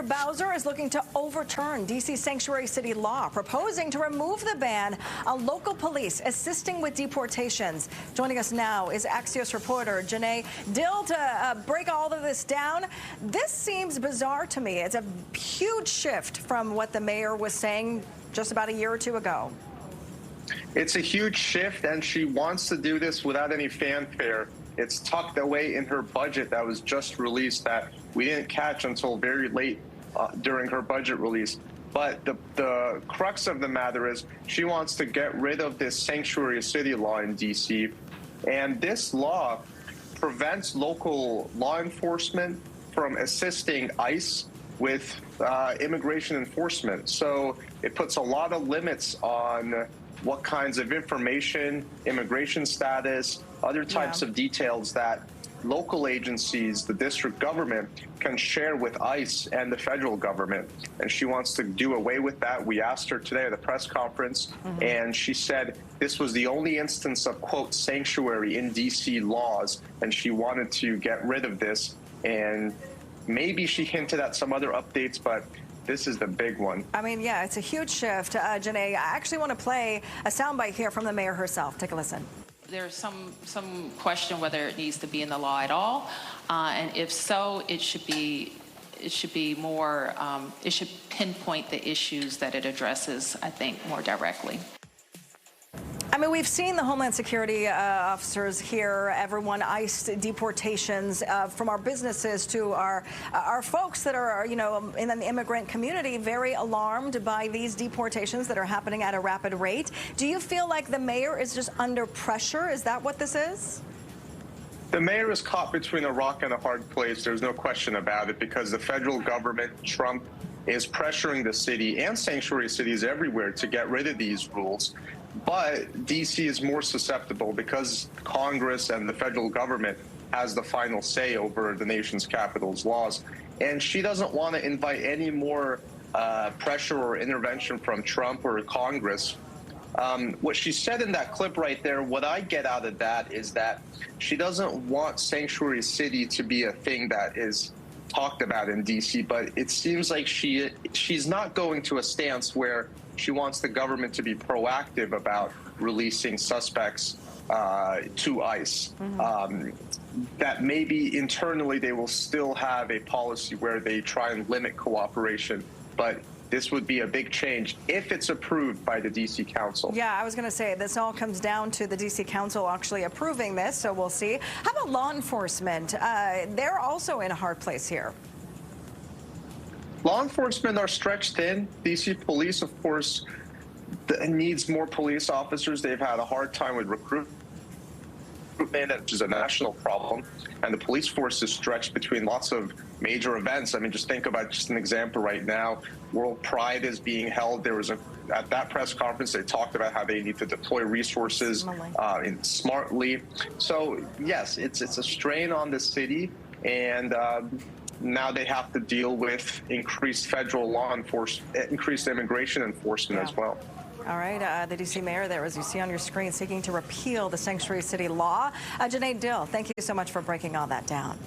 Bowser is looking to overturn DC sanctuary city law, proposing to remove the ban on local police assisting with deportations. Joining us now is Axios reporter Janae Dill to break all of this down. This seems bizarre to me. It's a huge shift from what the mayor was saying just about a year or two ago. It's a huge shift, and she wants to do this without any fanfare. It's tucked away in her budget that was just released that we didn't catch until very late during her budget release. But the crux of the matter is she wants to get rid of this sanctuary city law in D.C. And this law prevents local law enforcement from assisting ICE with immigration enforcement. So it puts a lot of limits on what kinds of information, immigration status, other types of details that local agencies, the district government, can share with ICE and the federal government. And she wants to do away with that. We asked her today at a press conference, and she said this was the only instance of, quote, sanctuary in D.C. laws, and she wanted to get rid of this. And maybe she hinted at some other updates, but this is the big one. I mean, yeah, it's a huge shift. Janae, I actually want to play a soundbite here from the mayor herself. Take a listen. There's some question whether it needs to be in the law at all, and if so, it should be more. It should pinpoint the issues that it addresses, I think, more directly. I mean, we've seen the Homeland Security officers here, everyone iced deportations from our businesses to our folks that are, you know, in the immigrant community, very alarmed by these deportations that are happening at a rapid rate. Do you feel like the mayor is just under pressure? Is that what this is? The mayor is caught between a rock and a hard place. There's no question about it, because the federal government, Trump, is pressuring the city and sanctuary cities everywhere to get rid of these rules. But D.C. is more susceptible because Congress and the federal government has the final say over the nation's capital's laws. And she doesn't want to invite any more pressure or intervention from Trump or Congress. What she said in that clip right there, what I get out of that is that she doesn't want sanctuary city to be a thing that is talked about in D.C., but it seems like she's not going to a stance where she wants the government to be proactive about releasing suspects to ICE. That maybe internally they will still have a policy where they try and limit cooperation, but this would be a big change if it's approved by the D.C. Council. Yeah, I was going to say, this all comes down to the D.C. Council actually approving this, so we'll see. How about law enforcement? They're also in a hard place here. Law enforcement are stretched thin. D.C. police, of course, needs more police officers. They've had a hard time with recruitment, which is a national problem. And the police force is stretched between lots of major events. I mean, just think about just an example right now. World Pride is being held. There was at that press conference, they talked about how they need to deploy resources smartly. So, yes, it's a strain on the city. And now they have to deal with increased federal law enforcement, increased immigration enforcement as well. All right, the D.C. mayor there, as you see on your screen, seeking to repeal the sanctuary city law. Janae Dill, thank you so much for breaking all that down.